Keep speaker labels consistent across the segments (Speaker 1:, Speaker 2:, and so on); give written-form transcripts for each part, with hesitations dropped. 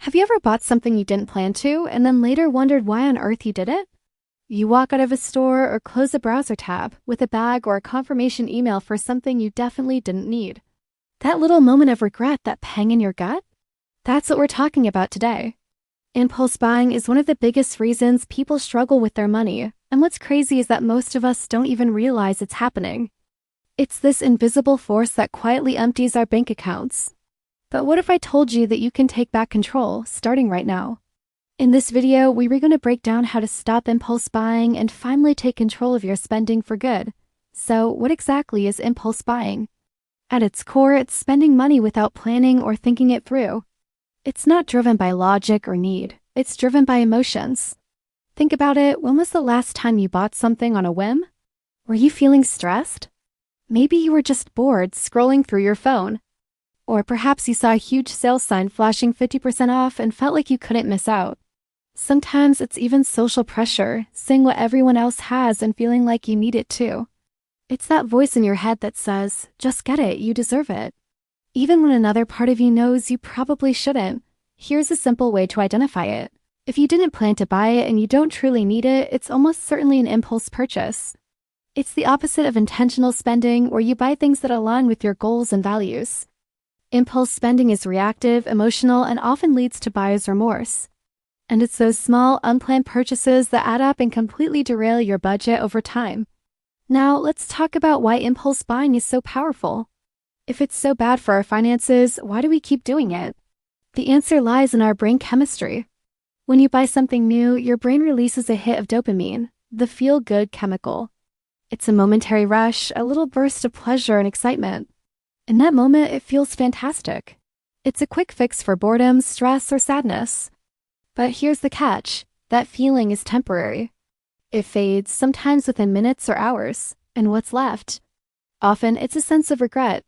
Speaker 1: Have you ever bought something you didn't plan to and then later wondered why on earth you did it? You walk out of a store or close a browser tab with a bag or a confirmation email for something you definitely didn't need. That little moment of regret, that pang in your gut? That's what we're talking about today. Impulse buying is one of the biggest reasons people struggle with their money, and what's crazy is that most of us don't even realize it's happening. It's this invisible force that quietly empties our bank accounts. But what if I told you that you can take back control, starting right now? In this video, we are going to break down how to stop impulse buying and finally take control of your spending for good. So, what exactly is impulse buying? At its core, it's spending money without planning or thinking it through. It's not driven by logic or need. It's driven by emotions. Think about it. When was the last time you bought something on a whim? Were you feeling stressed? Maybe you were just bored scrolling through your phone. Or perhaps you saw a huge sales sign flashing 50% off and felt like you couldn't miss out. Sometimes it's even social pressure, seeing what everyone else has and feeling like you need it too. It's that voice in your head that says, just get it, you deserve it. Even when another part of you knows you probably shouldn't. Here's a simple way to identify it. If you didn't plan to buy it and you don't truly need it, it's almost certainly an impulse purchase. It's the opposite of intentional spending, where you buy things that align with your goals and values. Impulse spending is reactive, emotional, and often leads to buyer's remorse. And it's those small, unplanned purchases that add up and completely derail your budget over time. Now, let's talk about why impulse buying is so powerful. If it's so bad for our finances, why do we keep doing it? The answer lies in our brain chemistry. When you buy something new, your brain releases a hit of dopamine, the feel-good chemical. It's a momentary rush, a little burst of pleasure and excitement. In that moment, it feels fantastic. It's a quick fix for boredom, stress, or sadness. But here's the catch. That feeling is temporary. It fades, sometimes within minutes or hours. And what's left? Often, it's a sense of regret.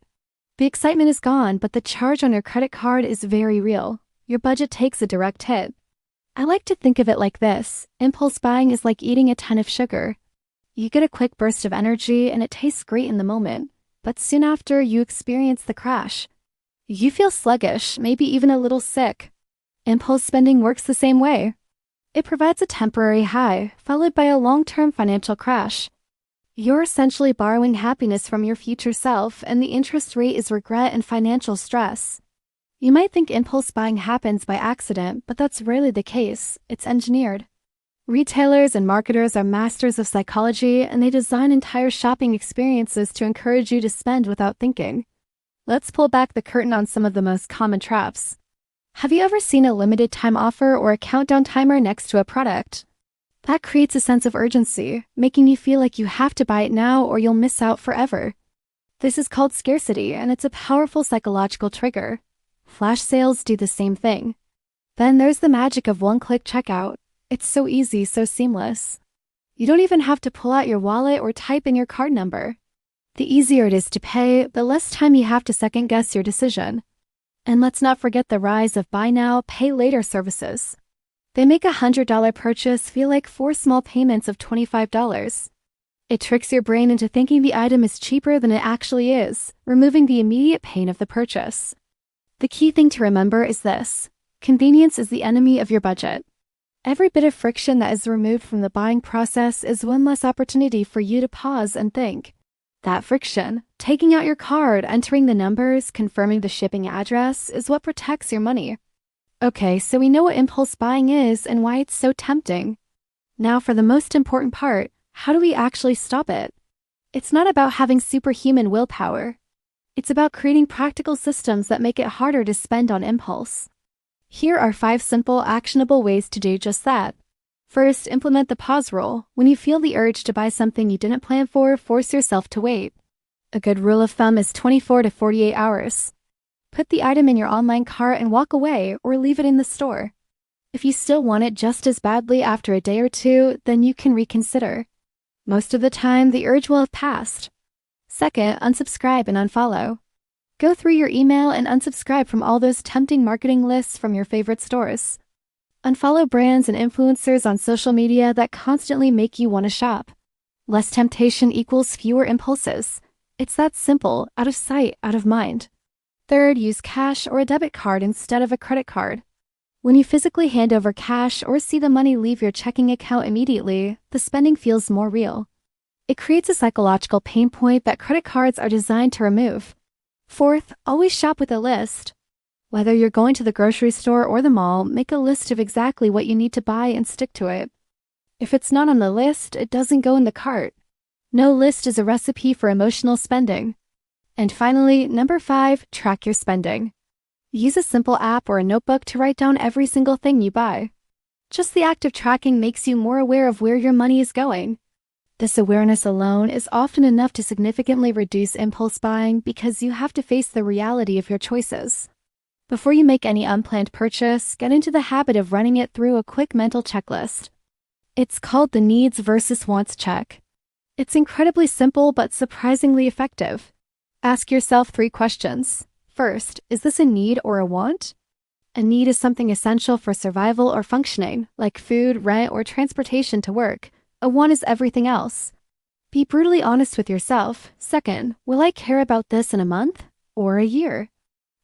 Speaker 1: The excitement is gone, but the charge on your credit card is very real. Your budget takes a direct hit. I like to think of it like this. Impulse buying is like eating a ton of sugar. You get a quick burst of energy, and it tastes great in the moment. But soon after, you experience the crash. You feel sluggish, maybe even a little sick. Impulse spending works the same way. It provides a temporary high, followed by a long-term financial crash. You're essentially borrowing happiness from your future self, and the interest rate is regret and financial stress. You might think impulse buying happens by accident, but that's rarely the case. It's engineered. Retailers and marketers are masters of psychology, and they design entire shopping experiences to encourage you to spend without thinking. Let's pull back the curtain on some of the most common traps. Have you ever seen a limited time offer or a countdown timer next to a product? That creates a sense of urgency, making you feel like you have to buy it now or you'll miss out forever. This is called scarcity, and it's a powerful psychological trigger. Flash sales do the same thing. Then there's the magic of one-click checkout. It's so easy, so seamless. You don't even have to pull out your wallet or type in your card number. The easier it is to pay, the less time you have to second-guess your decision. And let's not forget the rise of buy now, pay later services. They make a $100 purchase feel like 4 small payments of $25. It tricks your brain into thinking the item is cheaper than it actually is, removing the immediate pain of the purchase. The key thing to remember is this: convenience is the enemy of your budget. Every bit of friction that is removed from the buying process is one less opportunity for you to pause and think. That friction, taking out your card, entering the numbers, confirming the shipping address, is what protects your money. Okay, so we know what impulse buying is and why it's so tempting. Now for the most important part, how do we actually stop it? It's not about having superhuman willpower. It's about creating practical systems that make it harder to spend on impulse. Here are 5 simple, actionable ways to do just that. First, implement the pause rule. When you feel the urge to buy something you didn't plan for, force yourself to wait. A good rule of thumb is 24 to 48 hours. Put the item in your online cart and walk away, or leave it in the store. If you still want it just as badly after a day or two, then you can reconsider. Most of the time, the urge will have passed. Second, unsubscribe and unfollow. Go through your email and unsubscribe from all those tempting marketing lists from your favorite stores. Unfollow brands and influencers on social media that constantly make you want to shop. Less temptation equals fewer impulses. It's that simple, out of sight, out of mind. Third, use cash or a debit card instead of a credit card. When you physically hand over cash or see the money leave your checking account immediately, the spending feels more real. It creates a psychological pain point that credit cards are designed to remove. Fourth, always shop with a list. Whether you're going to the grocery store or the mall, make a list of exactly what you need to buy and stick to it. If it's not on the list, it doesn't go in the cart. No list is a recipe for emotional spending. And finally, number 5, track your spending. Use a simple app or a notebook to write down every single thing you buy. Just the act of tracking makes you more aware of where your money is going. This awareness alone is often enough to significantly reduce impulse buying because you have to face the reality of your choices. Before you make any unplanned purchase, get into the habit of running it through a quick mental checklist. It's called the needs versus wants check. It's incredibly simple but surprisingly effective. Ask yourself 3 questions. First, is this a need or a want? A need is something essential for survival or functioning, like food, rent, or transportation to work. A want is everything else. Be brutally honest with yourself. Second, will I care about this in a month or a year?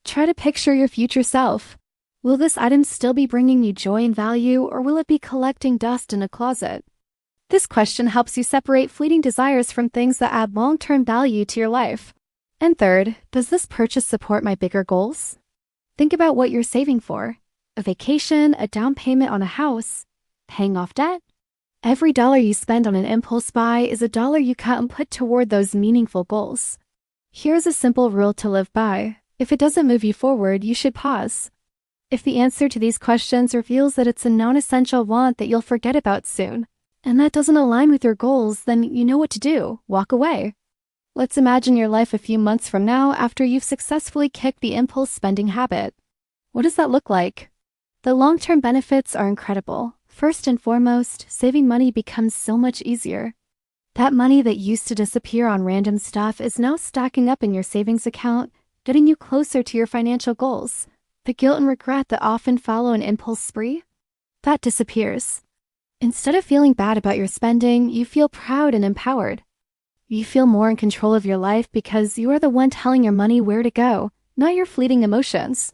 Speaker 1: Try to picture your future self. Will this item still be bringing you joy and value, or will it be collecting dust in a closet? This question helps you separate fleeting desires from things that add long-term value to your life. And third, does this purchase support my bigger goals? Think about what you're saving for. A vacation, a down payment on a house, paying off debt? Every dollar you spend on an impulse buy is a dollar you cut and put toward those meaningful goals. Here's a simple rule to live by. If it doesn't move you forward, you should pause. If the answer to these questions reveals that it's a non-essential want that you'll forget about soon, and that doesn't align with your goals, then you know what to do. Walk away. Let's imagine your life a few months from now after you've successfully kicked the impulse spending habit. What does that look like? The long-term benefits are incredible. First and foremost, saving money becomes so much easier. That money that used to disappear on random stuff is now stacking up in your savings account, getting you closer to your financial goals. The guilt and regret that often follow an impulse spree? That disappears. Instead of feeling bad about your spending, you feel proud and empowered. You feel more in control of your life because you are the one telling your money where to go, not your fleeting emotions.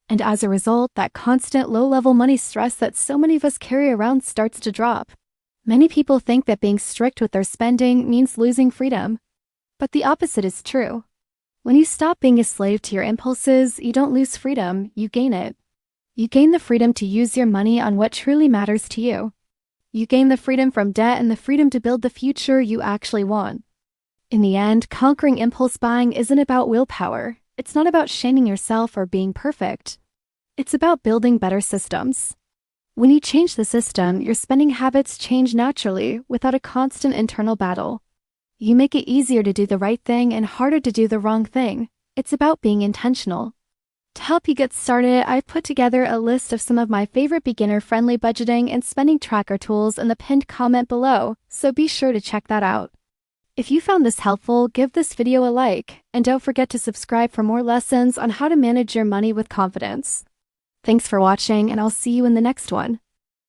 Speaker 1: And as a result, that constant low-level money stress that so many of us carry around starts to drop. Many people think that being strict with their spending means losing freedom. But the opposite is true. When you stop being a slave to your impulses, you don't lose freedom, you gain it. You gain the freedom to use your money on what truly matters to you. You gain the freedom from debt and the freedom to build the future you actually want. In the end, conquering impulse buying isn't about willpower. It's not about shaming yourself or being perfect. It's about building better systems. When you change the system, your spending habits change naturally without a constant internal battle. You make it easier to do the right thing and harder to do the wrong thing. It's about being intentional. To help you get started, I've put together a list of some of my favorite beginner-friendly budgeting and spending tracker tools in the pinned comment below, so be sure to check that out. If you found this helpful, give this video a like, and don't forget to subscribe for more lessons on how to manage your money with confidence. Thanks for watching, and I'll see you in the next one.